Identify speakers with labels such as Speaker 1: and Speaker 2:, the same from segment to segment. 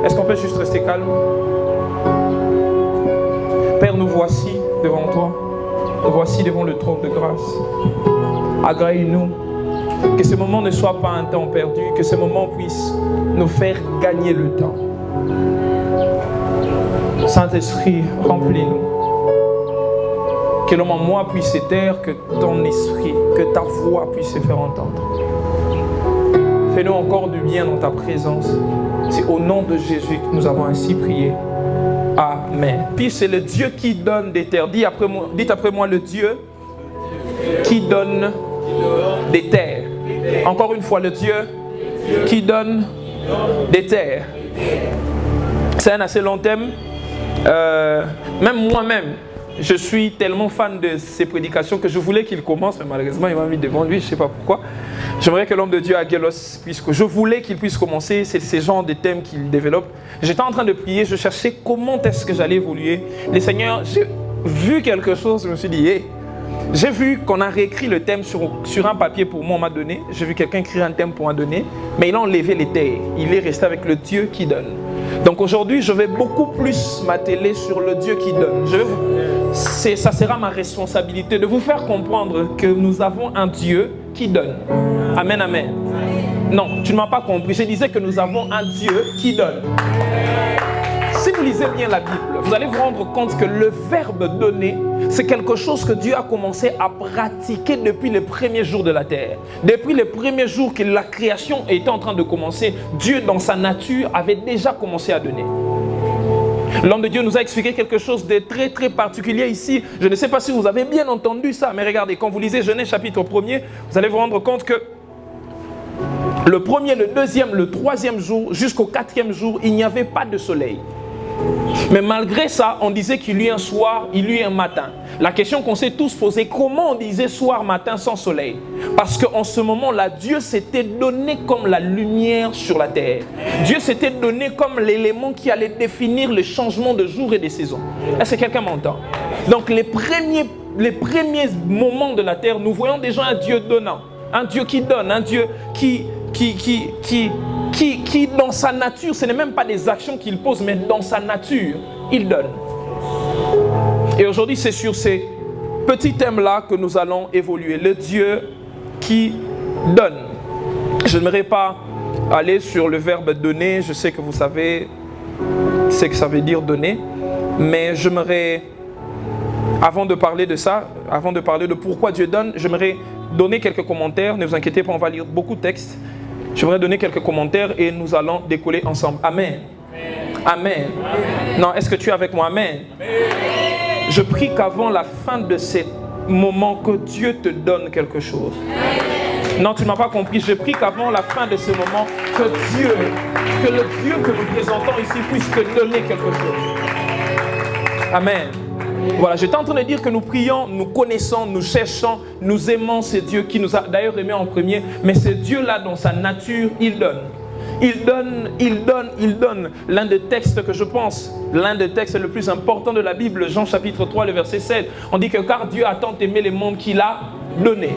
Speaker 1: Est-ce qu'on peut juste rester calme? Père, nous voici devant toi. Nous voici devant le trône de grâce. Agrée-nous. Que ce moment ne soit pas un temps perdu. Que ce moment puisse nous faire gagner le temps. Saint-Esprit, remplis-nous. Que l'homme en moi puisse se taire, que ton esprit, que ta voix puisse se faire entendre. Fais-nous encore du bien dans ta présence. C'est au nom de Jésus que nous avons ainsi prié. Amen. Puis c'est le Dieu qui donne des terres. Dites après moi le Dieu qui donne des terres. Encore une fois, le Dieu qui donne des terres. C'est un assez long thème. Même moi-même, je suis tellement fan de ces prédications que je voulais qu'il commence, mais malheureusement, il m'a mis devant lui, je ne sais pas pourquoi. J'aimerais que l'homme de Dieu, Aggelos, je voulais qu'il puisse commencer, c'est ce genre de thèmes qu'il développe. J'étais en train de prier, je cherchais comment est-ce que j'allais évoluer. Les Seigneurs, j'ai vu quelque chose, je me suis dit, hey, j'ai vu qu'on a réécrit le thème sur un papier pour moi, on m'a donné. J'ai vu quelqu'un écrire un thème pour m'en donner, mais il a enlevé les terres. Il est resté avec le Dieu qui donne. Donc aujourd'hui, je vais beaucoup plus m'atteler sur le Dieu qui donne. Ça sera ma responsabilité de vous faire comprendre que nous avons un Dieu qui donne. Amen, amen. Non, tu ne m'as pas compris. Je disais que nous avons un Dieu qui donne. Si vous lisez bien la Bible, vous allez vous rendre compte que le verbe donner, c'est quelque chose que Dieu a commencé à pratiquer depuis les premiers jours de la terre. Depuis les premiers jours que la création était en train de commencer, Dieu, dans sa nature, avait déjà commencé à donner. L'homme de Dieu nous a expliqué quelque chose de très très particulier ici. Je ne sais pas si vous avez bien entendu ça, mais regardez, quand vous lisez Genèse chapitre 1er, vous allez vous rendre compte que le premier, le deuxième, le troisième jour, jusqu'au quatrième jour, il n'y avait pas de soleil. Mais malgré ça, on disait qu'il y eut un soir, il y eut un matin. La question qu'on s'est tous posée, comment on disait soir, matin sans soleil? Parce qu'en ce moment-là, Dieu s'était donné comme la lumière sur la terre. Dieu s'était donné comme l'élément qui allait définir le changement de jour et de saison. Est-ce que quelqu'un m'entend? Donc les premiers moments de la terre, nous voyons déjà un Dieu donnant. Un Dieu qui donne, un Dieu qui dans sa nature, ce n'est même pas des actions qu'il pose, mais dans sa nature, il donne. Et aujourd'hui, c'est sur ces petits thèmes-là que nous allons évoluer. Le Dieu qui donne. Je n'aimerais pas aller sur le verbe donner. Je sais que vous savez ce que ça veut dire donner. Mais j'aimerais, avant de parler de ça, avant de parler de pourquoi Dieu donne, j'aimerais donner quelques commentaires. Ne vous inquiétez pas, on va lire beaucoup de textes. J'aimerais donner quelques commentaires et nous allons décoller ensemble. Amen. Amen. Amen. Non, est-ce que tu es avec moi? Amen. Amen. Je prie qu'avant la fin de ce moment, que Dieu te donne quelque chose. Amen. Non, tu ne m'as pas compris. Je prie qu'avant la fin de ce moment, que le Dieu que nous présentons ici puisse te donner quelque chose. Amen. Voilà, j'étais en train de dire que nous prions, nous connaissons, nous cherchons, nous aimons ce Dieu qui nous a d'ailleurs aimés en premier, mais ce Dieu-là, dans sa nature, il donne. Il donne, il donne, il donne. L'un des textes que je pense, l'un des textes le plus important de la Bible, Jean chapitre 3, le verset 7, on dit que car Dieu a tant aimé le monde qu'il a donné.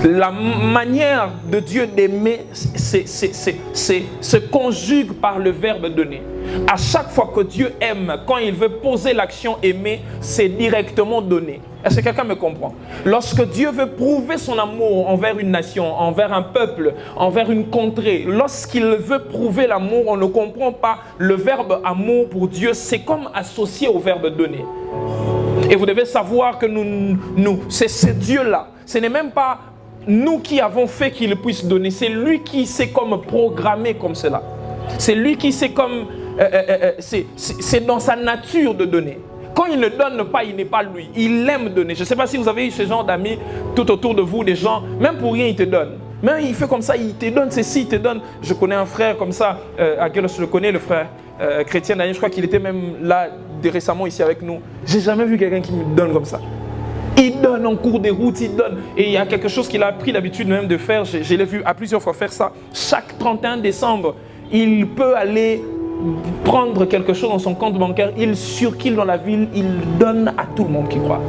Speaker 1: La manière de Dieu d'aimer se conjugue par le verbe donner. À chaque fois que Dieu aime, quand il veut poser l'action aimer, c'est directement donner. Est-ce que quelqu'un me comprend? Lorsque Dieu veut prouver son amour envers une nation, envers un peuple, envers une contrée, lorsqu'il veut prouver l'amour, on ne comprend pas le verbe amour pour Dieu, c'est comme associé au verbe donner. Et vous devez savoir que c'est ce Dieu-là. Ce n'est même pas nous qui avons fait qu'il puisse donner. C'est lui qui s'est comme programmé comme cela. C'est lui qui s'est comme... c'est dans sa nature de donner. Quand il ne donne pas, il n'est pas lui. Il aime donner. Je ne sais pas si vous avez eu ce genre d'amis tout autour de vous, des gens, même pour rien, il te donne. Même il fait comme ça, il te donne ceci, il te donne. Je connais un frère comme ça, Aggelos, je le connais, le frère chrétien Daniel, je crois qu'il était même là récemment ici avec nous. J'ai jamais vu quelqu'un qui me donne comme ça. Il donne en cours de route, il donne. Et il y a quelque chose qu'il a pris l'habitude même de faire. Je l'ai vu à plusieurs fois faire ça. Chaque 31 décembre, il peut aller prendre quelque chose dans son compte bancaire. Il circule dans la ville. Il donne à tout le monde qui croit.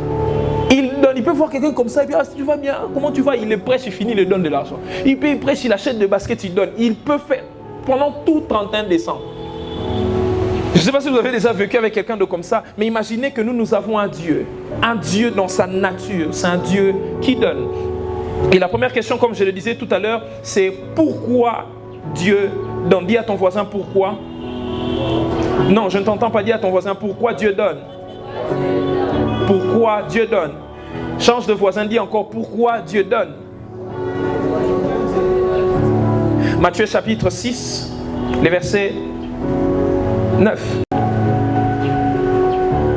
Speaker 1: Il donne. Il peut voir quelqu'un comme ça. Et puis, tu vas bien? Comment tu vas? Il est prêche, il finit, il donne de l'argent. Il prêche, il achète des baskets, il donne. Il peut faire pendant tout 31 décembre. Je ne sais pas si vous avez déjà vécu avec quelqu'un de comme ça, mais imaginez que nous avons un Dieu dans sa nature, c'est un Dieu qui donne. Et la première question, comme je le disais tout à l'heure, c'est pourquoi Dieu donne. Dis à ton voisin pourquoi. Non, je ne t'entends pas dire à ton voisin pourquoi Dieu donne. Pourquoi Dieu donne. Change de voisin, dis encore pourquoi Dieu donne. Matthieu chapitre 6, les versets 9.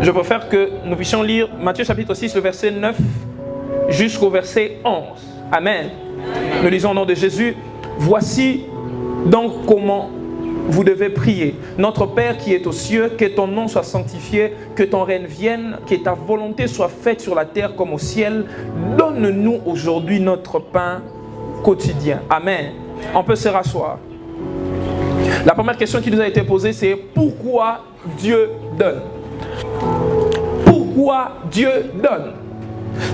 Speaker 1: Je préfère que nous puissions lire Matthieu chapitre 6, le verset 9 jusqu'au verset 11. Amen. Nous lisons au nom de Jésus. Voici donc comment vous devez prier. Notre Père qui est aux cieux, que ton nom soit sanctifié, que ton règne vienne, que ta volonté soit faite sur la terre comme au ciel. Donne-nous aujourd'hui notre pain quotidien. Amen. On peut se rasseoir. La première question qui nous a été posée, c'est pourquoi Dieu donne? Pourquoi Dieu donne?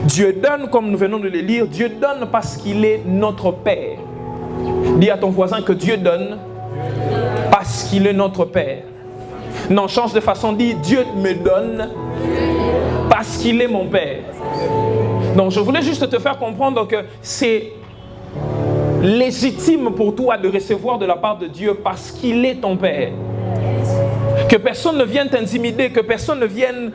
Speaker 1: Dieu donne, comme nous venons de le lire, Dieu donne parce qu'il est notre Père. Dis à ton voisin que Dieu donne parce qu'il est notre Père. Non, change de façon, dis Dieu me donne parce qu'il est mon Père. Donc je voulais juste te faire comprendre que c'est légitime pour toi de recevoir de la part de Dieu parce qu'il est ton Père. Que personne ne vienne t'intimider, que personne ne vienne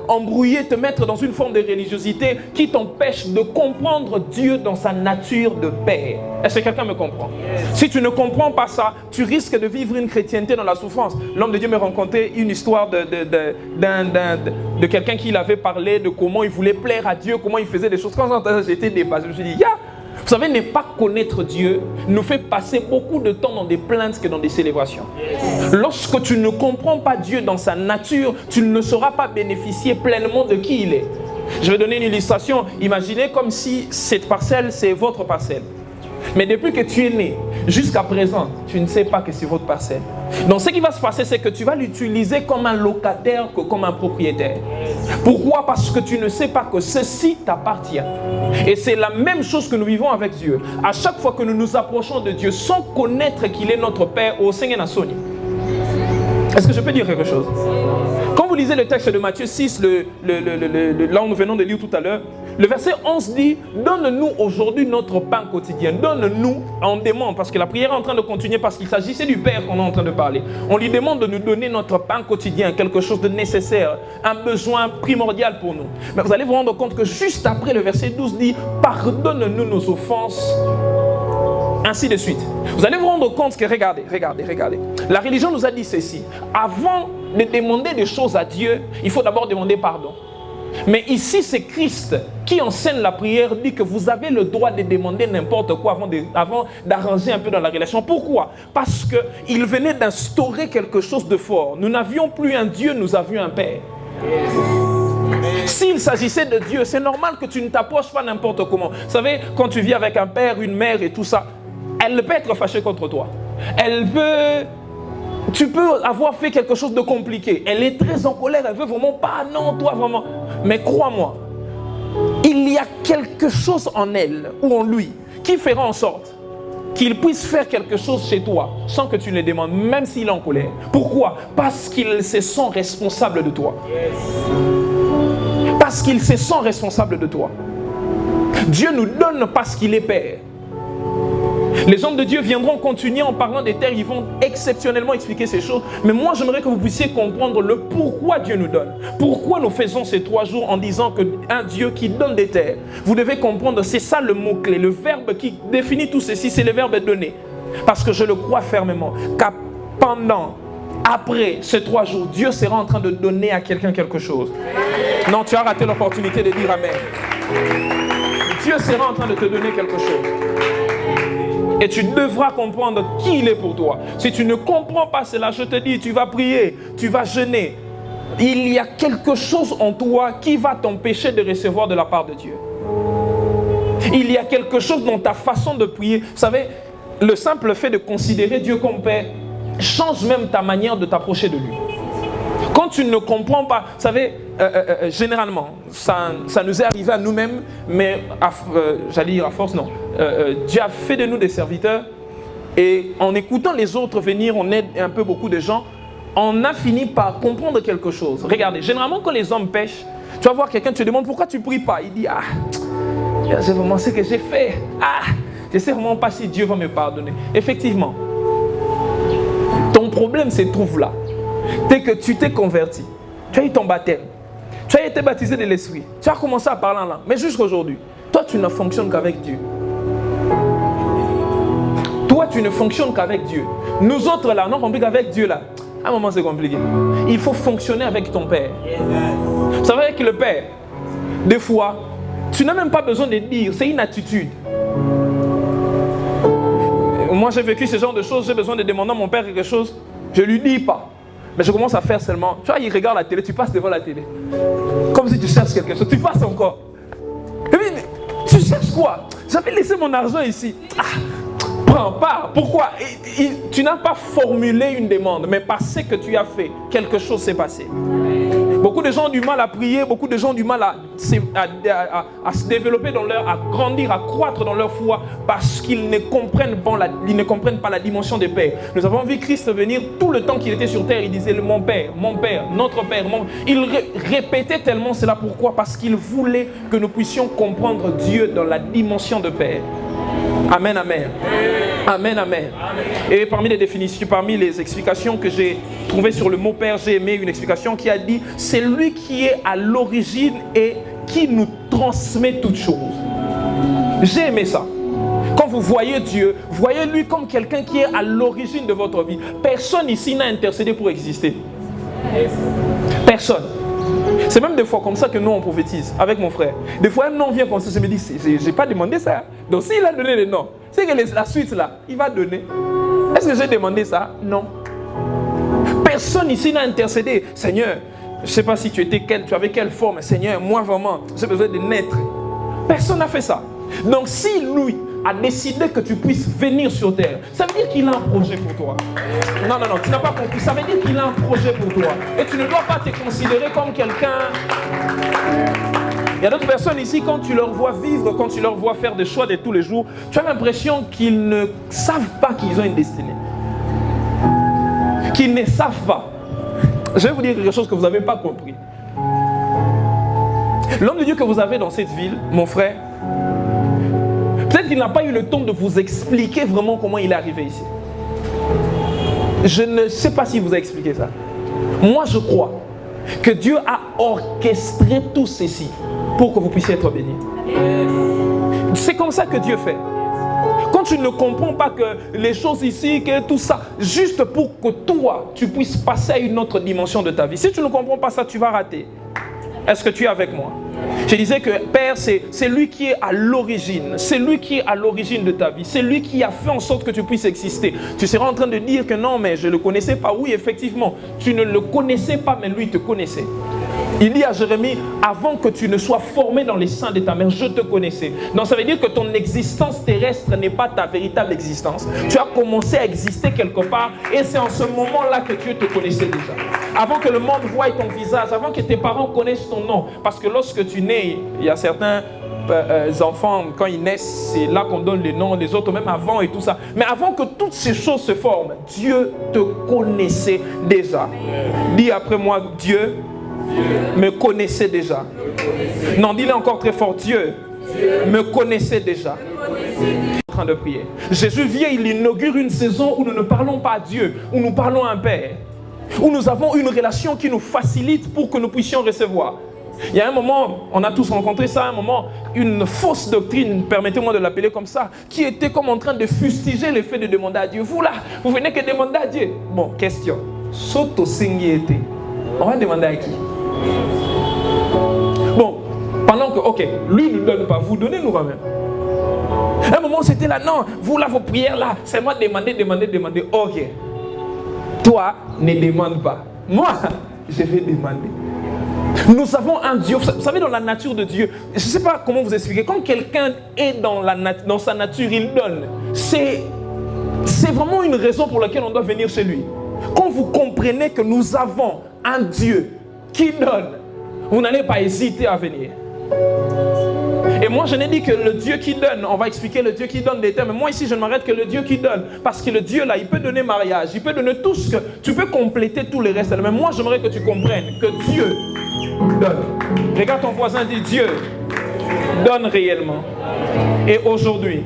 Speaker 1: embrouiller, te mettre dans une forme de religiosité qui t'empêche de comprendre Dieu dans sa nature de Père. Est-ce que quelqu'un me comprend? Si tu ne comprends pas ça, tu risques de vivre une chrétienté dans la souffrance. L'homme de Dieu me racontait une histoire de quelqu'un qui l'avait parlé de comment il voulait plaire à Dieu, comment il faisait des choses. Quand j'entendais ça, j'étais dépassé. Je me suis dit, vous savez, ne pas connaître Dieu nous fait passer beaucoup de temps dans des plaintes que dans des célébrations. Lorsque tu ne comprends pas Dieu dans sa nature, tu ne sauras pas bénéficier pleinement de qui il est. Je vais donner une illustration. Imaginez comme si cette parcelle, c'est votre parcelle. Mais depuis que tu es né, jusqu'à présent, tu ne sais pas que c'est votre parcelle. Donc ce qui va se passer, c'est que tu vas l'utiliser comme un locataire que comme un propriétaire. Pourquoi? Parce que tu ne sais pas que ceci t'appartient. Et c'est la même chose que nous vivons avec Dieu. À chaque fois que nous nous approchons de Dieu sans connaître qu'il est notre Père, au Seigneur Nassoni. Est-ce que je peux dire quelque chose? Quand vous lisez le texte de Matthieu 6, là où nous venons de lire tout à l'heure, le verset 11 dit « Donne-nous aujourd'hui notre pain quotidien. » Donne-nous, on demande, parce que la prière est en train de continuer, parce qu'il s'agissait du Père qu'on est en train de parler. On lui demande de nous donner notre pain quotidien, quelque chose de nécessaire, un besoin primordial pour nous. Mais vous allez vous rendre compte que juste après, le verset 12 dit « Pardonne-nous nos offenses. » Ainsi de suite. Vous allez vous rendre compte que, regardez. La religion nous a dit ceci. Avant de demander des choses à Dieu, il faut d'abord demander pardon. Mais ici, c'est Christ qui enseigne la prière, dit que vous avez le droit de demander n'importe quoi avant d'arranger un peu dans la relation. Pourquoi? Parce qu'il venait d'instaurer quelque chose de fort. Nous n'avions plus un Dieu, nous avions un Père. S'il s'agissait de Dieu, c'est normal que tu ne t'approches pas n'importe comment. Vous savez, quand tu vis avec un père, une mère et tout ça, elle peut être fâchée contre toi. Tu peux avoir fait quelque chose de compliqué. Elle est très en colère, elle veut vraiment pas, non, toi vraiment. Mais crois-moi, il y a quelque chose en elle ou en lui qui fera en sorte qu'il puisse faire quelque chose chez toi sans que tu le demandes, même s'il est en colère. Pourquoi? Parce qu'il se sent responsable de toi. Parce qu'il se sent responsable de toi. Dieu nous donne parce qu'il est Père. Les hommes de Dieu viendront continuer en parlant des terres, ils vont exceptionnellement expliquer ces choses. Mais moi, j'aimerais que vous puissiez comprendre le pourquoi Dieu nous donne. Pourquoi nous faisons ces 3 jours en disant qu'un Dieu qui donne des terres. Vous devez comprendre, c'est ça le mot-clé, le verbe qui définit tout ceci, c'est le verbe donner. Parce que je le crois fermement, après ces 3 jours, Dieu sera en train de donner à quelqu'un quelque chose. Non, tu as raté l'opportunité de dire Amen. Dieu sera en train de te donner quelque chose. Et tu devras comprendre qui il est pour toi. Si tu ne comprends pas cela, je te dis, tu vas prier, tu vas jeûner. Il y a quelque chose en toi qui va t'empêcher de recevoir de la part de Dieu. Il y a quelque chose dans ta façon de prier. Vous savez, le simple fait de considérer Dieu comme Père change même ta manière de t'approcher de lui. Quand tu ne comprends pas, vous savez, généralement, ça nous est arrivé à nous-mêmes, mais j'allais dire à force, non. Dieu a fait de nous des serviteurs et en écoutant les autres venir, on aide un peu beaucoup de gens. on a fini par comprendre quelque chose. Regardez, généralement quand les hommes pêchent, tu vas voir quelqu'un, tu te demandes pourquoi tu ne pries pas. Il dit, c'est vraiment ce que j'ai fait. Je ne sais vraiment pas si Dieu va me pardonner. Effectivement, ton problème se trouve là. Dès que tu t'es converti, tu as eu ton baptême, tu as été baptisé de l'Esprit, tu as commencé à parler en langue. Mais jusqu'aujourd'hui, toi tu ne fonctionnes qu'avec Dieu. Toi tu ne fonctionnes qu'avec Dieu. Nous autres là, on a compris qu'avec Dieu là, à un moment c'est compliqué. Il faut fonctionner avec ton Père. Vous savez que le Père, des fois, tu n'as même pas besoin de dire, c'est une attitude. Moi j'ai vécu ce genre de choses, j'ai besoin de demander à mon père quelque chose, je ne lui dis pas. Mais je commence à faire seulement. Tu vois, il regarde la télé, tu passes devant la télé. Comme si tu cherches quelque chose, tu passes encore. Et puis, tu cherches quoi? J'avais laissé mon argent ici. Prends pas. Pourquoi? Tu n'as pas formulé une demande, mais parce que tu as fait, quelque chose s'est passé. Beaucoup de gens ont du mal à prier, beaucoup de gens ont du mal à se développer à grandir, à croître dans leur foi parce qu'ils ne comprennent pas la dimension des pères. Nous avons vu Christ venir tout le temps qu'il était sur terre, il disait mon Père, notre Père. Il répétait tellement cela. Pourquoi? Parce qu'il voulait que nous puissions comprendre Dieu dans la dimension de Père. Amen, amen. Amen, amen. Et parmi les définitions, parmi les explications que j'ai trouvées sur le mot Père, j'ai aimé une explication qui a dit « C'est lui qui est à l'origine et qui nous transmet toutes choses. » J'ai aimé ça. Quand vous voyez Dieu, voyez-lui comme quelqu'un qui est à l'origine de votre vie. Personne ici n'a intercédé pour exister. Personne. C'est même des fois comme ça que nous on prophétise avec mon frère. Des fois un nom vient comme ça, je me dis, j'ai pas demandé ça. Donc s'il a donné le nom, c'est que la suite là, il va donner. Est-ce que j'ai demandé ça? Non. Personne ici n'a intercédé. Seigneur, je ne sais pas si tu avais quelle forme. Seigneur, moi vraiment, j'ai besoin de naître. Personne n'a fait ça. Donc si lui a décidé que tu puisses venir sur terre, ça veut dire qu'il a un projet pour toi. Non, tu n'as pas compris. Ça veut dire qu'il a un projet pour toi. Et tu ne dois pas te considérer comme quelqu'un... Il y a d'autres personnes ici, quand tu leur vois vivre, quand tu leur vois faire des choix de tous les jours, tu as l'impression qu'ils ne savent pas qu'ils ont une destinée. Qu'ils ne savent pas. Je vais vous dire quelque chose que vous n'avez pas compris. L'homme de Dieu que vous avez dans cette ville, mon frère, peut-être qu'il n'a pas eu le temps de vous expliquer vraiment comment il est arrivé ici. Je ne sais pas s'il vous a expliqué ça. Moi, je crois que Dieu a orchestré tout ceci pour que vous puissiez être bénis. C'est comme ça que Dieu fait. Quand tu ne comprends pas que les choses ici, que tout ça, juste pour que toi, tu puisses passer à une autre dimension de ta vie. Si tu ne comprends pas ça, tu vas rater. Est-ce que tu es avec moi? Je disais que Père, c'est lui qui est à l'origine. C'est lui qui est à l'origine de ta vie. C'est lui qui a fait en sorte que tu puisses exister. Tu seras en train de dire que non, mais je ne le connaissais pas. Oui, effectivement, tu ne le connaissais pas, mais lui te connaissait. Il dit à Jérémie, avant que tu ne sois formé dans les seins de ta mère, je te connaissais. Donc ça veut dire que ton existence terrestre n'est pas ta véritable existence. Tu as commencé à exister quelque part et c'est en ce moment-là que Dieu te connaissait déjà. Avant que le monde voie ton visage, avant que tes parents connaissent ton nom. Parce que lorsque tu nais, il y a certains enfants, quand ils naissent, c'est là qu'on donne les noms, les autres même avant et tout ça. Mais avant que toutes ces choses se forment, Dieu te connaissait déjà. Dis après moi, Dieu me connaissait déjà. Non, dis-le encore très fort. Dieu me connaissait déjà. En train de prier. Jésus vient, il inaugure une saison où nous ne parlons pas à Dieu, où nous parlons à un Père, où nous avons une relation qui nous facilite pour que nous puissions recevoir. Il y a un moment, on a tous rencontré ça, un moment, une fausse doctrine, permettez-moi de l'appeler comme ça, qui était comme en train de fustiger le fait de demander à Dieu. Vous là, vous venez que demander à Dieu. Bon, question. Soto singiété. On va demander à qui? Bon, pendant que, ok, lui ne nous donne pas, vous donnez nous quand même. À un moment, c'était là, non, vous là, vos prières là, c'est moi demander. Ok. Toi, ne demande pas. Moi, je vais demander. Nous avons un Dieu, vous savez, dans la nature de Dieu, je ne sais pas comment vous expliquer, quand quelqu'un est dans sa nature, il donne. C'est vraiment une raison pour laquelle on doit venir chez lui. Quand vous comprenez que nous avons un Dieu qui donne, vous n'allez pas hésiter à venir. Et moi, je n'ai dit que le Dieu qui donne, on va expliquer le Dieu qui donne des termes. Mais moi, ici, je ne m'arrête que le Dieu qui donne. Parce que le Dieu, là, il peut donner mariage. Il peut donner tout ce que... Tu peux compléter tout le reste. Mais moi, j'aimerais que tu comprennes que Dieu donne. Regarde ton voisin, dit Dieu donne réellement. Et aujourd'hui,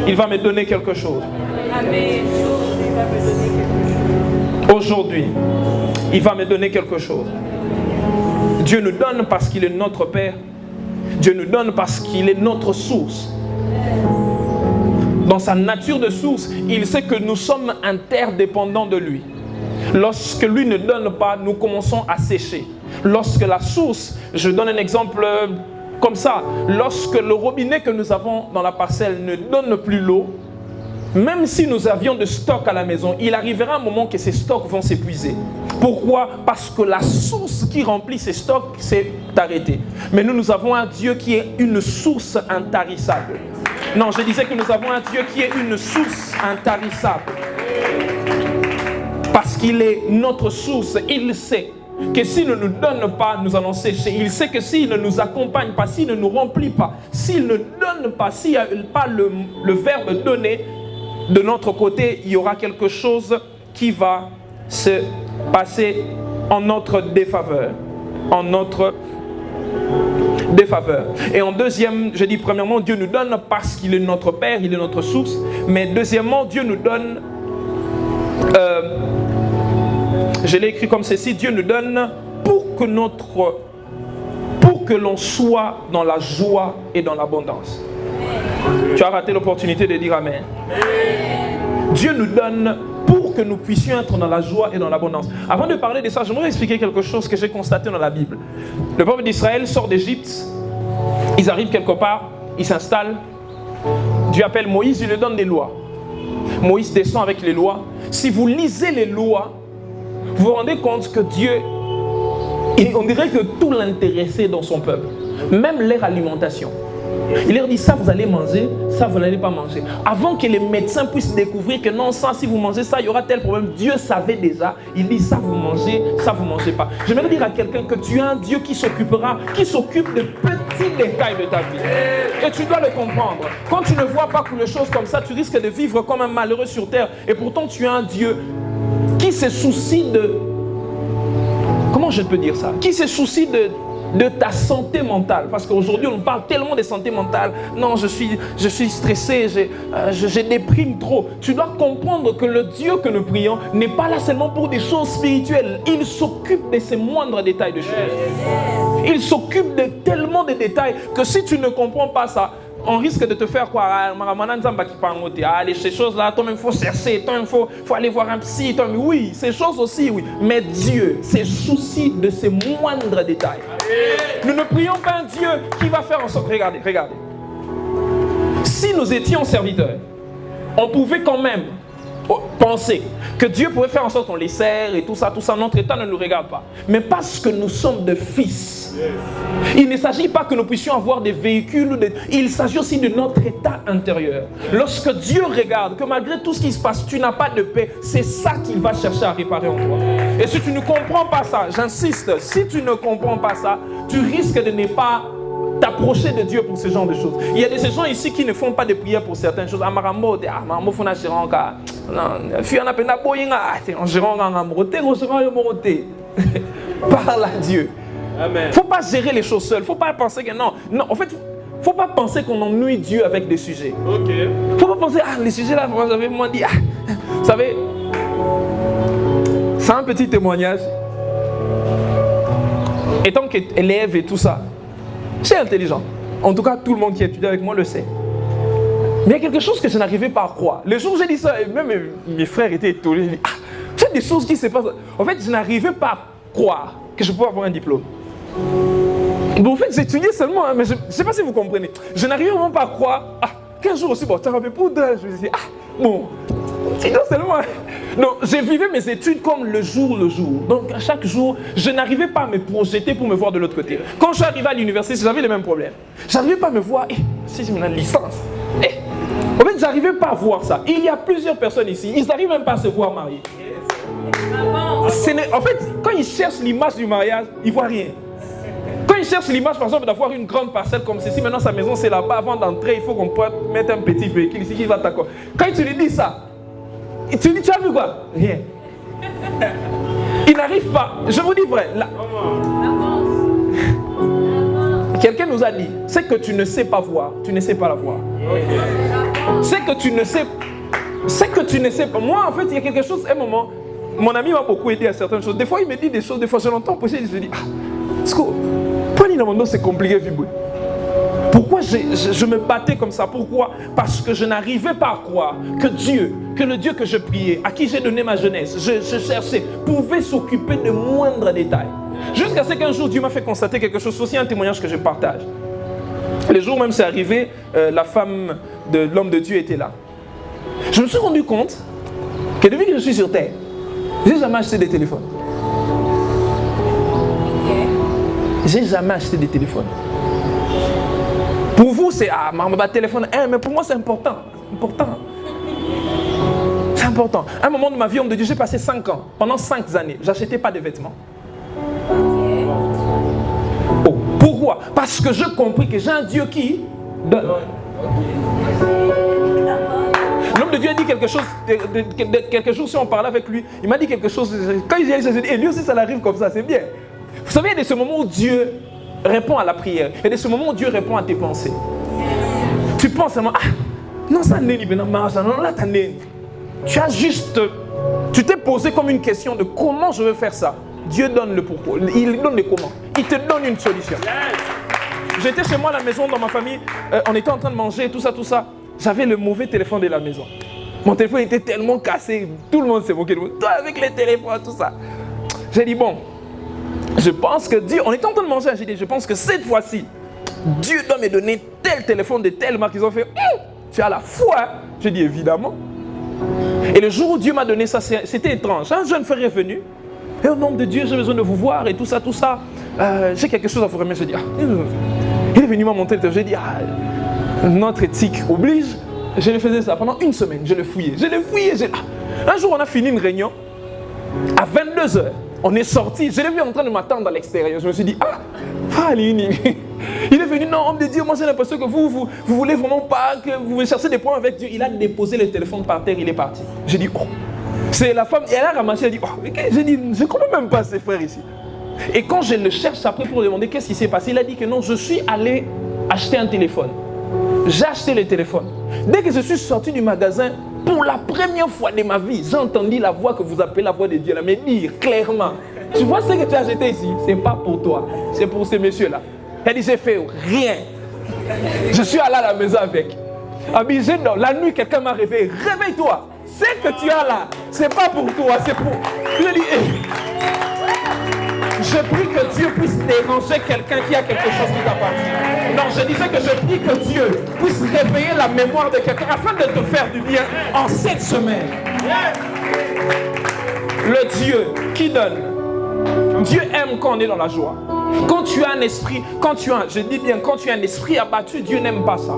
Speaker 1: il va me donner quelque chose. Aujourd'hui, il va me donner quelque chose. Dieu nous donne parce qu'il est notre Père. Dieu nous donne parce qu'il est notre source. Dans sa nature de source, il sait que nous sommes interdépendants de lui. Lorsque lui ne donne pas, nous commençons à sécher. Lorsque la source, je donne un exemple comme ça, lorsque le robinet que nous avons dans la parcelle ne donne plus l'eau, même si nous avions de stock à la maison, il arrivera un moment que ces stocks vont s'épuiser. Pourquoi? Parce que la source qui remplit ces stocks s'est arrêtée. Mais nous avons un Dieu qui est une source intarissable. Non, je disais que nous avons un Dieu qui est une source intarissable. Parce qu'il est notre source. Il sait que s'il ne nous donne pas, nous allons sécher. Il sait que s'il ne nous accompagne pas, s'il ne nous remplit pas, s'il ne donne pas, s'il n'y a pas le verbe donner, de notre côté, il y aura quelque chose qui va se passer en notre défaveur. En notre défaveur. Et en deuxième, je dis premièrement, Dieu nous donne parce qu'il est notre Père, il est notre source. Mais deuxièmement, Dieu nous donne, je l'ai écrit comme ceci, Dieu nous donne pour que l'on soit dans la joie et dans l'abondance. Tu as raté l'opportunité de dire Amen. Dieu nous donne pour que nous puissions être dans la joie et dans l'abondance. Avant de parler de ça, j'aimerais expliquer quelque chose que j'ai constaté dans la Bible. Le peuple d'Israël sort d'Égypte, ils arrivent quelque part, ils s'installent. Dieu appelle Moïse, il lui donne des lois. Moïse descend avec les lois. Si vous lisez les lois, vous vous rendez compte que Dieu, on dirait que tout l'intéressait dans son peuple, même leur alimentation. Il leur dit, ça vous allez manger, ça vous n'allez pas manger. Avant que les médecins puissent découvrir que non, ça si vous mangez ça, il y aura tel problème. Dieu savait déjà. Il dit, ça vous mangez pas. J'aimerais dire à quelqu'un que tu as un Dieu qui s'occupe de petits détails de ta vie. Et tu dois le comprendre. Quand tu ne vois pas les choses comme ça, tu risques de vivre comme un malheureux sur terre. Et pourtant, tu as un Dieu qui se soucie de... Comment je peux dire ça? Qui se soucie de ta santé mentale. Parce qu'aujourd'hui, on parle tellement de santé mentale. Non, je suis stressé, je déprime trop. Tu dois comprendre que le Dieu que nous prions n'est pas là seulement pour des choses spirituelles. Il s'occupe de ces moindres détails de choses. Il s'occupe de tellement de détails que si tu ne comprends pas ça, on risque de te faire quoi? Ces choses-là, toi-même, il faut chercher, toi-même, il faut aller voir un psy. Oui, ces choses aussi, oui. Mais Dieu se soucie de ces moindres détails. Nous ne prions pas un Dieu qui va faire en sorte... Regardez. Si nous étions serviteurs, on pouvait quand même penser que Dieu pouvait faire en sorte qu'on les sert et tout ça, notre état ne nous regarde pas. Mais parce que nous sommes des fils, il ne s'agit pas que nous puissions avoir des véhicules, il s'agit aussi de notre état intérieur. Lorsque Dieu regarde que malgré tout ce qui se passe, tu n'as pas de paix, c'est ça qu'il va chercher à réparer en toi. Et si tu ne comprends pas ça, j'insiste, si tu ne comprends pas ça, tu risques de ne pas t'approcher de Dieu pour ce genre de choses. Il y a des gens ici qui ne font pas de prières pour certaines choses. Parle à Dieu. Il ne faut pas gérer les choses seul. Il ne faut pas penser que non. En fait, il ne faut pas penser qu'on ennuie Dieu avec des sujets. Il ne faut pas penser, les sujets là, j'avais moins dit. Vous savez, c'est un petit témoignage. Étant qu'élève et tout ça, c'est intelligent. En tout cas, tout le monde qui étudie avec moi le sait. Mais il y a quelque chose que je n'arrivais pas à croire. Le jour où j'ai dit ça, même mes frères étaient étonnés. C'est des choses qui se passent. En fait, je n'arrivais pas à croire que je pouvais avoir un diplôme. Bon, en fait, j'étudiais seulement, mais je ne sais pas si vous comprenez. Je n'arrivais vraiment pas à croire. 15 jours aussi, bon, tu as rappelé pour deux. Je me disais, bon, c'est seulement. Donc, j'ai vécu mes études comme le jour. Donc, à chaque jour, je n'arrivais pas à me projeter pour me voir de l'autre côté. Quand je suis arrivé à l'université, j'avais les mêmes problèmes. Je n'arrivais pas à me voir, si j'ai une licence. En fait, je n'arrivais pas à voir ça. Il y a plusieurs personnes ici, ils n'arrivent même pas à se voir mariés. En fait, quand ils cherchent l'image du mariage, ils ne voient rien. Quand il cherche l'image, par exemple, d'avoir une grande parcelle comme ceci, maintenant sa maison c'est là-bas, avant d'entrer, il faut qu'on puisse mettre un petit véhicule ici qui va t'accorder. Quand tu lui dis ça, tu lui dis, tu as vu quoi? Rien. Il n'arrive pas. Je vous dis vrai. Là. Quelqu'un nous a dit, c'est que tu ne sais pas voir, tu ne sais pas la voir. C'est que tu ne sais pas. Moi, en fait, il y a quelque chose, à un moment, mon ami m'a beaucoup aidé à certaines choses. Des fois, il me dit des choses, des fois, je l'entends pousser, je me dis, c'est compliqué, Viboué. Pourquoi je me battais comme ça? Pourquoi? Parce que je n'arrivais pas à croire que le Dieu que je priais, à qui j'ai donné ma jeunesse, je cherchais, pouvait s'occuper de moindres détails. Jusqu'à ce qu'un jour, Dieu m'a fait constater quelque chose, c'est aussi un témoignage que je partage. Le jour même, c'est arrivé, la femme de l'homme de Dieu était là. Je me suis rendu compte que depuis que je suis sur terre, j'ai jamais acheté des téléphones. J'ai jamais acheté des téléphones. Pour vous, c'est ma téléphone, mais pour moi, c'est important. C'est important. À un moment de ma vie, homme de Dieu, j'ai passé 5 ans. Pendant 5 années, je n'achetais pas de vêtements. Oh, pourquoi? Parce que je compris que j'ai un Dieu qui donne. L'homme de Dieu a dit quelque chose, quelque chose si on parlait avec lui, il m'a dit quelque chose, quand il dit, et lui aussi ça l'arrive comme ça, c'est bien. Vous savez, il y a de ce moment où Dieu répond à la prière, il y a de ce moment où Dieu répond à tes pensées. Tu penses seulement, non ça n'est pas marche, non là t'as n'est. Tu as juste, tu t'es posé comme une question de comment je veux faire ça. Dieu donne le pourquoi, il donne le comment, il te donne une solution. J'étais chez moi à la maison, dans ma famille, on était en train de manger, tout ça. J'avais le mauvais téléphone de la maison. Mon téléphone était tellement cassé, tout le monde s'est moqué de moi. Toi avec les téléphones, tout ça. J'ai dit bon, je pense que Dieu, on était en train de manger, j'ai dit je pense que cette fois-ci, Dieu doit me donner tel téléphone de telle marque. Ils ont fait, tu as la foi. J'ai dit évidemment. Et le jour où Dieu m'a donné ça, c'était étrange. Un jeune frère est venu. Et au nom de Dieu, j'ai besoin de vous voir et tout ça. J'ai quelque chose à vous remettre. J'ai dit, il est venu m'a montrer le téléphone. J'ai dit, notre éthique oblige. Je le faisais ça pendant 1 semaine. Je le fouillais. Un jour, on a fini une réunion. À 22h, on est sorti. Je l'ai vu en train de m'attendre à l'extérieur. Je me suis dit, il est venu, non, homme de Dieu, moi j'ai l'impression que vous voulez vraiment pas, que vous voulez chercher des points avec Dieu. Il a déposé le téléphone par terre, il est parti. J'ai dit, c'est la femme, et elle a ramassé, elle a dit, j'ai dit, je ne connais même pas ces frères ici. Et quand je le cherche après pour demander qu'est-ce qui s'est passé, il a dit que non, je suis allé acheter un téléphone. J'ai acheté le téléphone. Dès que je suis sorti du magasin, pour la première fois de ma vie, j'ai entendu la voix que vous appelez la voix de Dieu, là, me dire clairement, tu vois ce que tu as acheté ici, c'est pas pour toi, c'est pour ces messieurs-là. Elle dit, j'ai fait rien. Je suis allé à la maison avec. Habillé dans la nuit, quelqu'un m'a réveillé. Réveille-toi. Ce que tu as là, c'est pas pour toi, c'est pour. Je dis, je prie que Dieu puisse déranger quelqu'un qui a quelque chose qui t'appartient. Non, je disais que je prie que Dieu puisse réveiller la mémoire de quelqu'un afin de te faire du bien en cette semaine. Le Dieu qui donne. Dieu aime quand on est dans la joie. Quand tu as un esprit, quand tu as un esprit abattu, Dieu n'aime pas ça.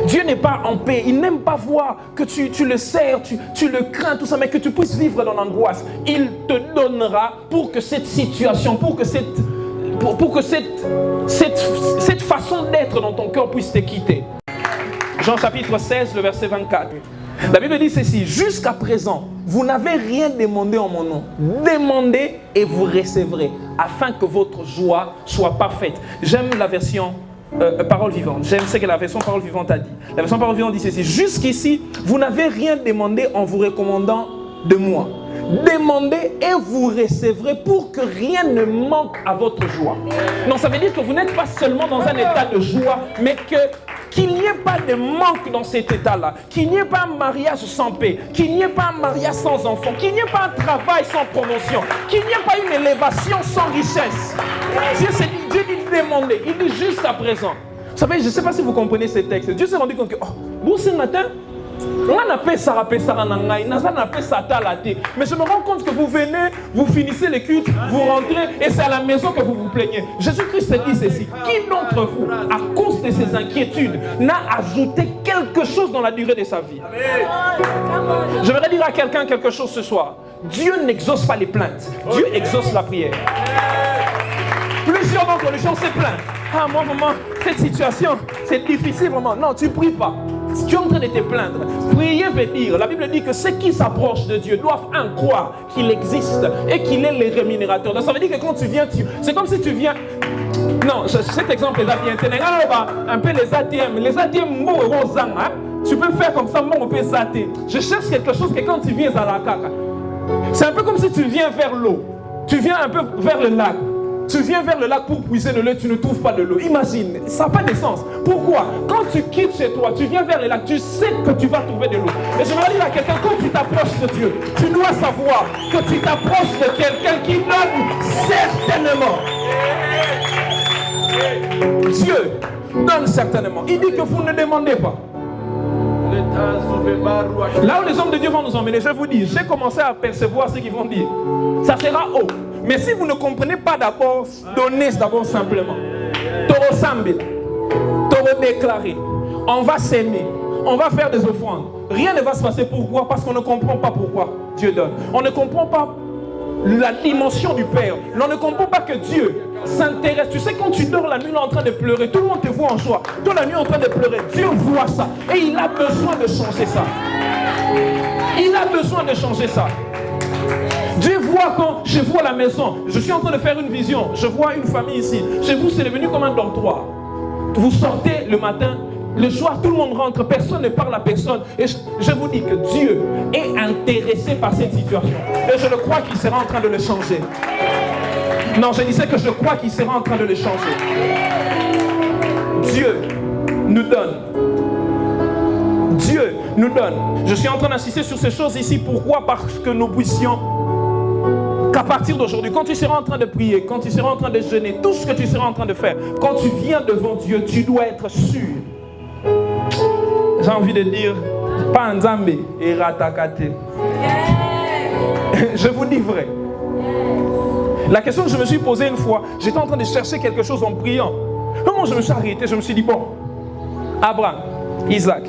Speaker 1: Dieu n'est pas en paix, il n'aime pas voir que tu le sers, tu le crains, tout ça, mais que tu puisses vivre dans l'angoisse. Il te donnera pour que cette situation, pour que cette façon d'être dans ton cœur puisse te quitter. Jean chapitre 16, le verset 24. La Bible dit ceci, jusqu'à présent, vous n'avez rien demandé en mon nom. Demandez et vous recevrez, afin que votre joie soit parfaite. J'aime la version parole vivante. J'aime ce que la version parole vivante a dit. La version parole vivante dit ceci, jusqu'ici, vous n'avez rien demandé en vous recommandant de moi. Demandez et vous recevrez pour que rien ne manque à votre joie. Non, ça veut dire que vous n'êtes pas seulement dans un état de joie, mais qu'il n'y ait pas de manque dans cet état-là, qu'il n'y ait pas un mariage sans paix, qu'il n'y ait pas un mariage sans enfant, qu'il n'y ait pas un travail sans promotion, qu'il n'y ait pas une élévation sans richesse. Dieu dit demander, il dit juste à présent. Vous savez, je ne sais pas si vous comprenez ces textes. Dieu s'est rendu compte que, bon, ce matin, mais je me rends compte que vous venez, vous finissez les cultes, vous rentrez et c'est à la maison que vous vous plaignez. Jésus-Christ dit ceci, qui d'entre vous, à cause de ses inquiétudes, n'a ajouté quelque chose dans la durée de sa vie? Je voudrais dire à quelqu'un quelque chose ce soir. Dieu n'exauce pas les plaintes, Dieu exauce la prière. Plus plusieurs d'entre nous, on s'est plaint. Ah, moi, vraiment, cette situation, c'est difficile, vraiment. Non, tu ne pries pas. Tu es en train de te plaindre. Prier veut dire, la Bible dit que ceux qui s'approchent de Dieu doivent en croire qu'il existe et qu'il est le rémunérateur. Donc ça veut dire que quand tu viens, c'est comme si tu viens. Non, cet exemple est bien. Un peu les ATM. Les ATM, tu peux faire comme ça, on peut s'atter. Je cherche quelque chose que quand tu viens à la caca. C'est un peu comme si tu viens vers l'eau. Tu viens un peu vers le lac. Tu viens vers le lac pour puiser de l'eau, tu ne trouves pas de l'eau. Imagine, ça n'a pas de sens. Pourquoi? Quand tu quittes chez toi, tu viens vers le lac, tu sais que tu vas trouver de l'eau. Et je vais dire à quelqu'un, quand tu t'approches de Dieu, tu dois savoir que tu t'approches de quelqu'un qui donne certainement. Dieu donne certainement. Il dit que vous ne demandez pas. Là où les hommes de Dieu vont nous emmener, je vous dis, j'ai commencé à percevoir ce qu'ils vont dire. Ça sera haut. Mais si vous ne comprenez pas d'abord, donnez d'abord simplement. Toro Sambil, Toro déclaré. On va s'aimer. On va faire des offrandes. Rien ne va se passer. Pourquoi? Parce qu'on ne comprend pas pourquoi Dieu donne. On ne comprend pas la dimension du Père. On ne comprend pas que Dieu s'intéresse. Tu sais, quand tu dors la nuit en train de pleurer, tout le monde te voit en joie. Toi la nuit en train de pleurer, Dieu voit ça. Et il a besoin de changer ça. Il a besoin de changer ça. Dieu voit quand je vois la maison. Je suis en train de faire une vision. Je vois une famille ici. Chez vous, c'est devenu comme un dortoir. Vous sortez le matin. Le soir, tout le monde rentre, personne ne parle à personne. Et je vous dis que Dieu est intéressé par cette situation. Et je le crois qu'il sera en train de le changer. Non, je disais que je crois qu'il sera en train de le changer. Dieu nous donne. Dieu nous donne. Je suis en train d'insister sur ces choses ici. Pourquoi? Parce que nous puissions, qu'à partir d'aujourd'hui, quand tu seras en train de prier, quand tu seras en train de jeûner, tout ce que tu seras en train de faire, quand tu viens devant Dieu, tu dois être sûr. J'ai envie de dire, pas Nzambe et ratakate. Je vous dis vrai. La question que je me suis posée une fois, j'étais en train de chercher quelque chose en priant. Comment je me suis arrêté? Je me suis dit, bon, Abraham, Isaac,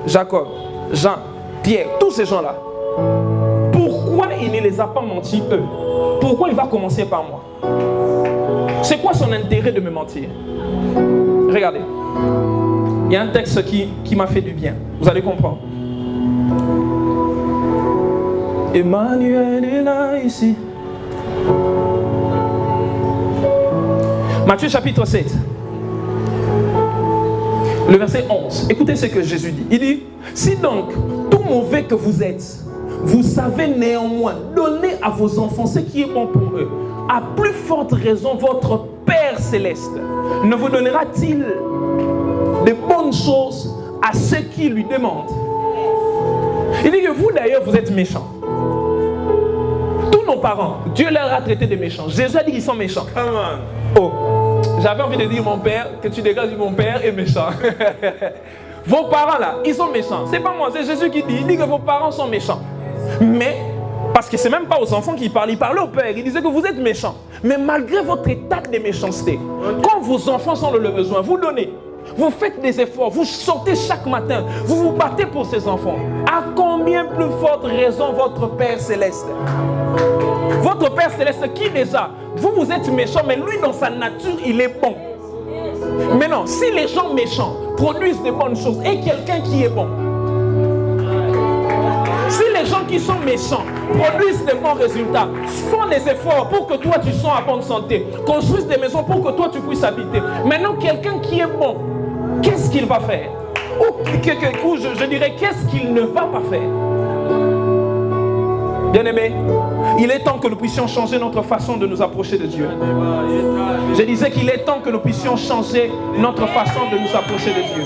Speaker 1: Jacob, Jean, Pierre, tous ces gens-là, pourquoi il ne les a pas menti eux? Pourquoi il va commencer par moi? C'est quoi son intérêt de me mentir? Regardez. Il y a un texte qui m'a fait du bien. Vous allez comprendre. Emmanuel est là ici. Matthieu chapitre 7. Le verset 11. Écoutez ce que Jésus dit. Il dit, si donc, tout mauvais que vous êtes, vous savez néanmoins donner à vos enfants ce qui est bon pour eux, à plus forte raison, votre Père céleste ne vous donnera-t-il de bonnes choses à ceux qui lui demandent. Il dit que vous d'ailleurs vous êtes méchants. Tous nos parents, Dieu leur a traité de méchants. Jésus a dit qu'ils sont méchants. Oh, j'avais envie de dire mon père, que tu dégages mon père est méchant. Vos parents là, ils sont méchants. C'est pas moi, c'est Jésus qui dit. Il dit que vos parents sont méchants. Mais, parce que c'est même pas aux enfants qu'il parle, il parlait au père. Il disait que vous êtes méchants. Mais malgré votre état de méchanceté, quand vos enfants sont dans le besoin, vous donnez. Vous faites des efforts, vous sortez chaque matin, vous vous battez pour ces enfants. À combien plus forte raison votre Père Céleste? Votre Père Céleste qui déjà, vous êtes méchant, mais lui dans sa nature, il est bon. Mais non, si les gens méchants produisent de bonnes choses et quelqu'un qui est bon, si les gens qui sont méchants produisent de bons résultats, font des efforts pour que toi tu sois en bonne santé, construisent des maisons pour que toi tu puisses habiter. Maintenant, quelqu'un qui est bon, qu'est-ce qu'il va faire? Ou je dirais, qu'est-ce qu'il ne va pas faire? Bien-aimés, il est temps que nous puissions changer notre façon de nous approcher de Dieu. Je disais qu'il est temps que nous puissions changer notre façon de nous approcher de Dieu.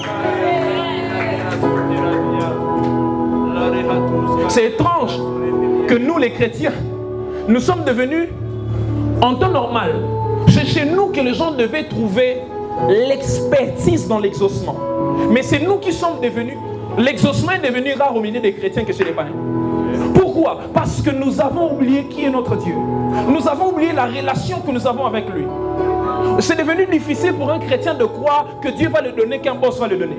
Speaker 1: C'est étrange que nous, les chrétiens, nous sommes devenus, en temps normal, c'est chez nous que les gens devaient trouver l'expertise dans l'exaucement. Mais c'est nous qui sommes devenus, l'exaucement est devenu rare au milieu des chrétiens que chez les païens. Pourquoi? Parce que nous avons oublié qui est notre Dieu. Nous avons oublié la relation que nous avons avec lui. C'est devenu difficile pour un chrétien de croire que Dieu va le donner, qu'un boss va le donner.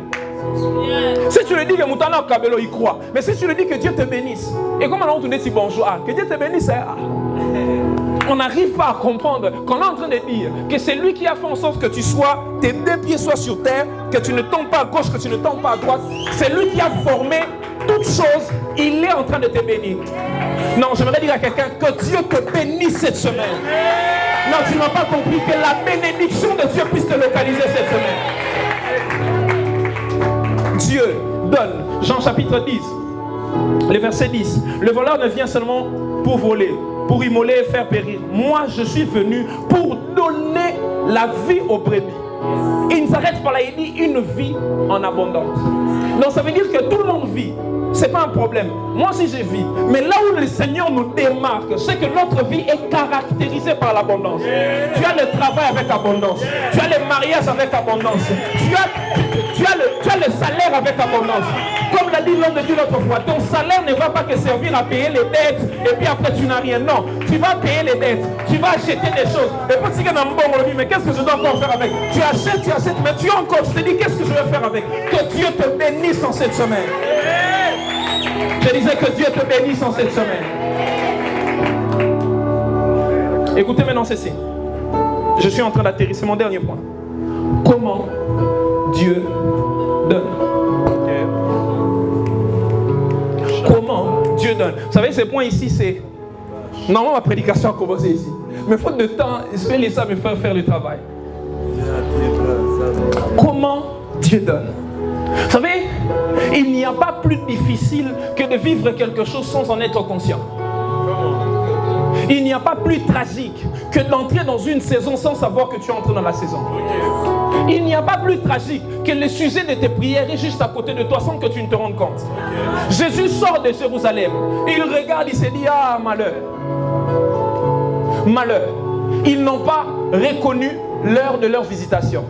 Speaker 1: Si tu le dis que Moutana Kabelo il croit, mais si tu le dis que Dieu te bénisse, et comme on te dit bonjour, que Dieu te bénisse, on n'arrive pas à comprendre qu'on est en train de dire que c'est lui qui a fait en sorte que tu sois, tes deux pieds soient sur terre, que tu ne tombes pas à gauche, que tu ne tombes pas à droite. C'est lui qui a formé toutes choses. Il est en train de te bénir. Non, j'aimerais dire à quelqu'un que Dieu te bénisse cette semaine. Non, tu n'as pas compris que la bénédiction de Dieu puisse te localiser cette semaine. Dieu donne. Jean chapitre 10, le verset 10. Le voleur ne vient seulement pour voler, pour immoler et faire périr. Moi, je suis venu pour donner la vie aux brebis. Il ne s'arrête pas là, il dit une vie en abondance. Donc ça veut dire que tout le monde vit. Ce n'est pas un problème. Moi aussi je vis. Mais là où le Seigneur nous démarque, c'est que notre vie est caractérisée par l'abondance. Tu as le travail avec abondance. Tu as le mariage avec abondance. Tu as le salaire avec abondance. Comme l'a dit l'homme de Dieu l'autre fois, ton salaire ne va pas que servir à payer les dettes et puis après tu n'as rien. Non, tu vas payer les dettes. Tu vas acheter des choses. Et puis tu dis, mais qu'est-ce que je dois encore faire avec? Tu achètes, mais tu as encore. Je te dis, qu'est-ce que je vais faire avec? Que Dieu te bénisse en cette semaine. Je disais que Dieu te bénisse en cette semaine. Écoutez maintenant ceci. Je suis en train d'atterrir, c'est mon dernier point. Comment Dieu donne? Comment Dieu donne? Vous savez, ce point ici, c'est... Normalement, ma prédication a commencé ici. Mais faute de temps, je vais laisser mes frères faire le travail. Comment Dieu donne? Vous savez, il n'y a pas plus difficile que de vivre quelque chose sans en être conscient. Il n'y a pas plus tragique que d'entrer dans une saison sans savoir que tu entres dans la saison. Il n'y a pas plus tragique que le sujet de tes prières est juste à côté de toi sans que tu ne te rendes compte. Jésus sort de Jérusalem, il regarde, il se dit, ah malheur. Malheur. Ils n'ont pas reconnu l'heure de leur visitation.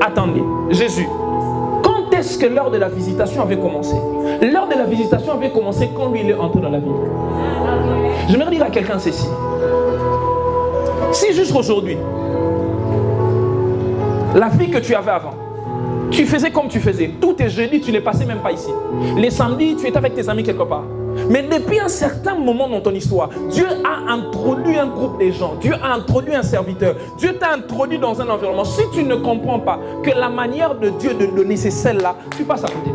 Speaker 1: Attendez, Jésus. Est-ce que l'heure de la visitation avait commencé? L'heure de la visitation avait commencé quand lui il est entré dans la vie. J'aimerais dire à quelqu'un ceci. Si juste aujourd'hui, la vie que tu avais avant, tu faisais comme tu faisais, tous tes jeudis tu ne les passais même pas ici. Les samedis tu étais avec tes amis quelque part. Mais depuis un certain moment dans ton histoire, Dieu a introduit un groupe de gens. Dieu a introduit un serviteur. Dieu t'a introduit dans un environnement. Si tu ne comprends pas que la manière de Dieu de donner c'est celle-là, tu passes à côté.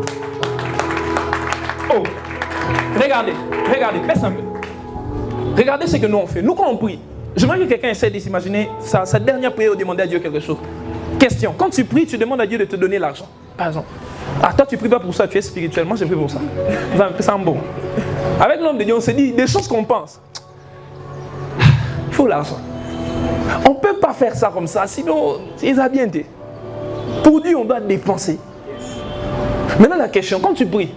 Speaker 1: Oh, regardez, baisse un peu. Regardez ce que nous on fait. Nous quand on prie, j'aimerais que quelqu'un essaie de s'imaginer sa dernière prière ou demander à Dieu quelque chose. Question, quand tu pries, tu demandes à Dieu de te donner l'argent. Par exemple. Ah, toi tu pries pas pour ça, tu es spirituel. Moi je prie pour ça. C'est un bon. Avec l'homme de Dieu, on se dit des choses qu'on pense. Il faut l'argent. On ne peut pas faire ça comme ça, sinon c'est ça bien été. Pour Dieu, on doit dépenser. Maintenant la question, quand tu pries,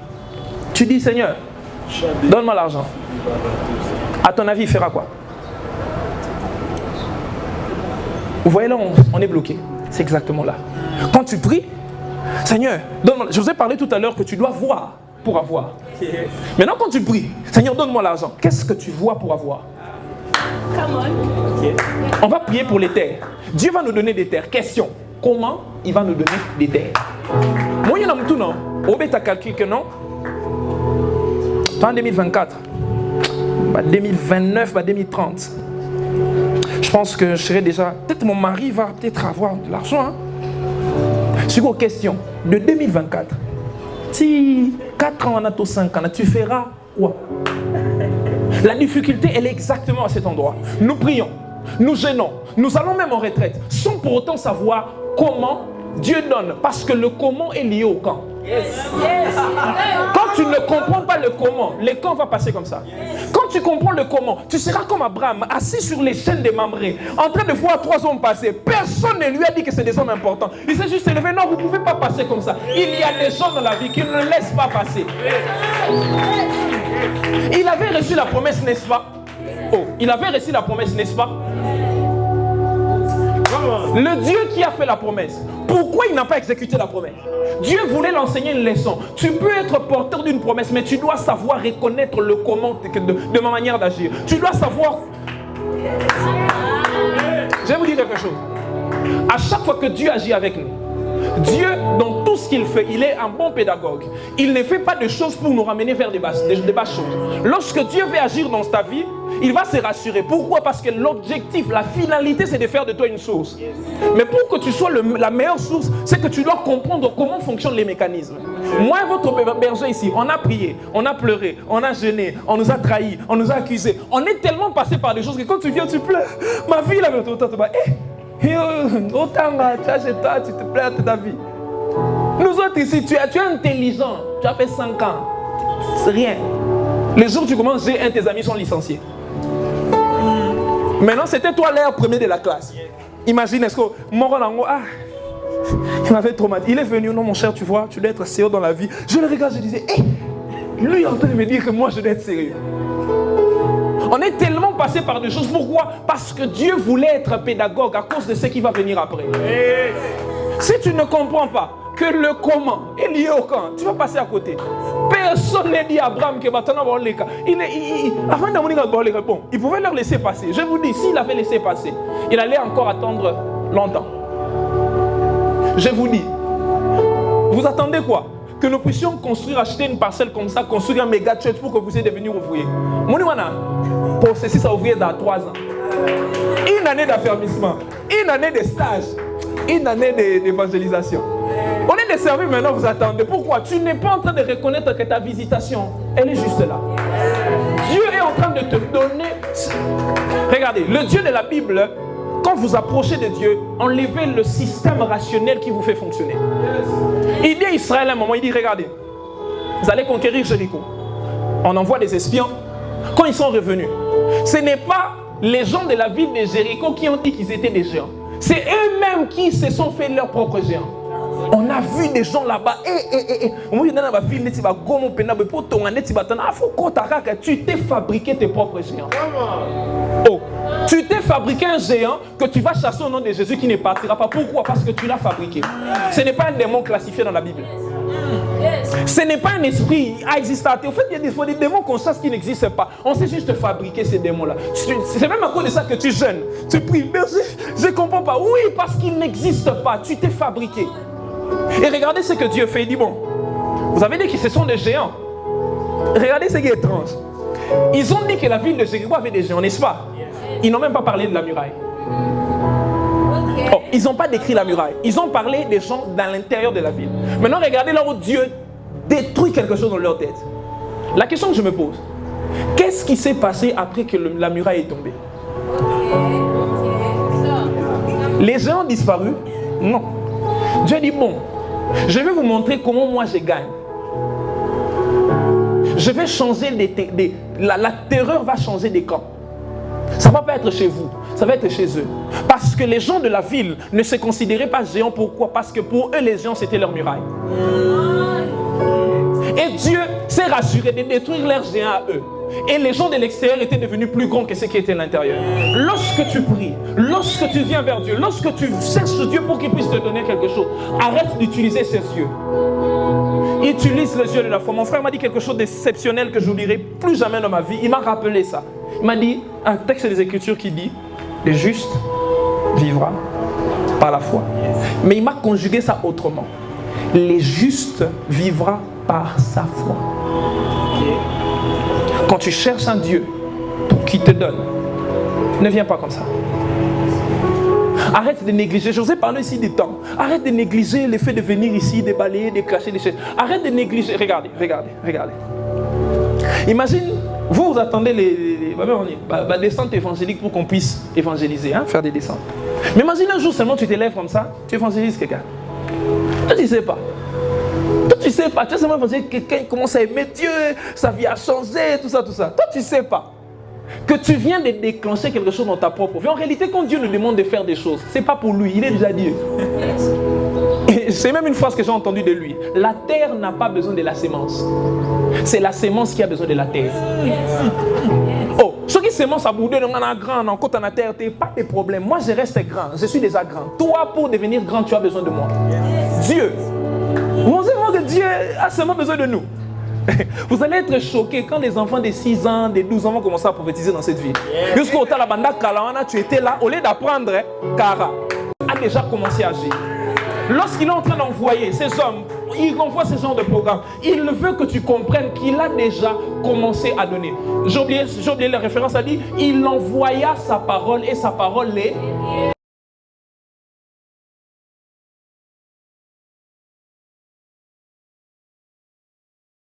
Speaker 1: tu dis Seigneur, donne-moi l'argent. À ton avis, il fera quoi? Vous voyez là, on est bloqué. C'est exactement là. Quand tu pries, Seigneur, donne-moi. Je vous ai parlé tout à l'heure que tu dois voir pour avoir. Maintenant, quand tu pries, Seigneur, donne-moi l'argent. Qu'est-ce que tu vois pour avoir? On va prier pour les terres. Dieu va nous donner des terres. Question, comment il va nous donner des terres? Moi, il y en a tout, non? Obé, tu as calculé que non? En 2024, 2029, 2030. Je pense que je serai déjà... Peut-être mon mari va peut-être avoir de l'argent. Hein? Seconde question, de 2024, si 4 ans, on a tous 5 ans, tu feras quoi? La difficulté, elle est exactement à cet endroit. Nous prions, nous gênons, nous allons même en retraite, sans pour autant savoir comment Dieu donne. Parce que le comment est lié au quand. Quand tu ne comprends pas le comment, le quand va passer comme ça. Quand tu comprends le comment, tu seras comme Abraham, assis sur les chaînes des Mamré, en train de voir 3 hommes passer. Personne ne lui a dit que c'est des hommes importants. Il s'est juste élevé, non, vous ne pouvez pas passer comme ça. Il y a des gens dans la vie qui ne laissent pas passer. Il avait reçu la promesse, n'est-ce pas? Oh, il avait reçu la promesse, n'est-ce pas? Le Dieu qui a fait la promesse, pourquoi il n'a pas exécuté la promesse? Dieu voulait l'enseigner une leçon. Tu peux être porteur d'une promesse, mais tu dois savoir reconnaître le comment de ma manière d'agir. Tu dois savoir... Je vais vous dire quelque chose. À chaque fois que Dieu agit avec nous, Dieu, dans tout ce qu'il fait, il est un bon pédagogue. Il ne fait pas de choses pour nous ramener vers des basses choses. Lorsque Dieu veut agir dans ta vie, il va se rassurer. Pourquoi? Parce que l'objectif, la finalité, c'est de faire de toi une source. Mais pour que tu sois la meilleure source, c'est que tu dois comprendre comment fonctionnent les mécanismes. Moi et votre berger ici, on a prié, on a pleuré, on a jeûné, on nous a trahis, on nous a accusés. On est tellement passé par des choses que quand tu viens, tu pleures. Ma vie, là, autant tu te plais toute ta vie. Nous autres ici, tu es intelligent, tu as fait 5 ans. C'est rien. Le jour où tu commences, un de tes amis sont licenciés. Maintenant, c'était toi l'air premier de la classe. Imagine, est-ce que il m'avait traumatisé. Il est venu, non mon cher, tu vois, tu dois être sérieux dans la vie. Je le regarde, je disais, lui est en train de me dire que moi je dois être sérieux. On est tellement passé par des choses. Pourquoi? Parce que Dieu voulait être pédagogue à cause de ce qui va venir après. Si tu ne comprends pas que le comment est lié au quand, tu vas passer à côté. Personne n'a dit à Abraham que il pouvait leur laisser passer. Je vous dis, s'il avait laissé passer, il allait encore attendre longtemps. Je vous dis, vous attendez quoi? Que nous puissions construire, acheter une parcelle comme ça, construire un méga church pour que vous soyez devenus ouvriers. Pour ceci, ça ouvrier dans 3 ans. Une année d'affermissement, une année de stage, une année d'évangélisation. On est des services maintenant, vous attendez. Pourquoi? Tu n'es pas en train de reconnaître que ta visitation, elle est juste là. Dieu est en train de te donner. Regardez, le Dieu de la Bible, quand vous approchez de Dieu, enlevez le système rationnel qui vous fait fonctionner. Il dit à Israël à un moment, il dit, regardez, vous allez conquérir Jéricho. On envoie des espions. Quand ils sont revenus, ce n'est pas les gens de la ville de Jéricho qui ont dit qu'ils étaient des géants. C'est eux-mêmes qui se sont fait leurs propres géants. On a vu des gens là-bas. Tu t'es fabriqué tes propres géants. Oh, tu t'es fabriqué un géant que tu vas chasser au nom de Jésus qui ne partira pas. Pourquoi? Parce que tu l'as fabriqué. Ce n'est pas un démon classifié dans la Bible. Ce n'est pas un esprit à exister. En fait, il y a des démons qu'on chasse qui n'existent pas. On sait juste fabriquer ces démons-là. C'est même à cause de ça que tu jeûnes. Tu pries. Merci. Je ne comprends pas. Oui, parce qu'ils n'existent pas. Tu t'es fabriqué. Et regardez ce que Dieu fait. Il dit, bon, vous avez dit que ce sont des géants. Regardez ce qui est étrange. Ils ont dit que la ville de Jéricho avait des géants, n'est-ce pas? Ils n'ont même pas parlé de la muraille. Oh, ils n'ont pas décrit la muraille. Ils ont parlé des gens dans l'intérieur de la ville. Maintenant, regardez là où Dieu détruit quelque chose dans leur tête. La question que je me pose, qu'est-ce qui s'est passé après que la muraille est tombée? Les géants ont disparu? Non. Dieu dit, bon, je vais vous montrer comment moi je gagne. Je vais changer la terreur va changer des camps. Ça ne va pas être chez vous, ça va être chez eux. Parce que les gens de la ville ne se considéraient pas géants. Pourquoi? Parce que pour eux, les géants, c'était leur muraille. Et Dieu s'est rassuré de détruire leurs géants à eux. Et les gens de l'extérieur étaient devenus plus grands que ceux qui étaient à l'intérieur. Lorsque tu pries, lorsque tu viens vers Dieu, lorsque tu cherches Dieu pour qu'il puisse te donner quelque chose, arrête d'utiliser ses yeux. Utilise les yeux de la foi. Mon frère m'a dit quelque chose d'exceptionnel que je n'oublierai plus jamais dans ma vie. Il m'a rappelé ça. Il m'a dit un texte des Écritures qui dit « Le juste vivra par la foi ». Mais il m'a conjugué ça autrement. « Le juste vivra par sa foi ». Quand tu cherches un Dieu pour qu'il te donne, ne viens pas comme ça. Arrête de négliger. Je vous ai parlé ici des temps. Arrête de négliger le fait de venir ici, de balayer, de clasher des choses. Arrête de négliger. Regardez. Imagine, vous attendez les descentes évangéliques pour qu'on puisse évangéliser, hein, faire des descentes. Mais imagine un jour seulement tu t'élèves comme ça, tu évangélises quelqu'un. Toi, tu ne sais pas. Tu sais pas, tu as seulement pensé que quelqu'un commence à aimer Dieu, sa vie a changé, tout ça. Toi, tu ne sais pas que tu viens de déclencher quelque chose dans ta propre vie. En réalité, quand Dieu nous demande de faire des choses, ce n'est pas pour lui, il est déjà Dieu. Et c'est même une phrase que j'ai entendue de lui. La terre n'a pas besoin de la sémence. C'est la sémence qui a besoin de la terre. Oh, ceux qui sémence à bout de grand, en côte en terre, pas de problème. Moi, je reste grand, je suis déjà grand. Toi, pour devenir grand, tu as besoin de moi. Dieu. Vous savez que Dieu a seulement besoin de nous. Vous allez être choqués quand les enfants de 6 ans, de 12 ans vont commencer à prophétiser dans cette vie. Jusqu'au temps, la bande Kalawana, tu étais là, au lieu d'apprendre, Kara a déjà commencé à agir. Lorsqu'il est en train d'envoyer ces hommes, il envoie ce genre de programme. Il veut que tu comprennes qu'il a déjà commencé à donner. J'ai oublié la référence, a dit, il envoya sa parole et sa parole est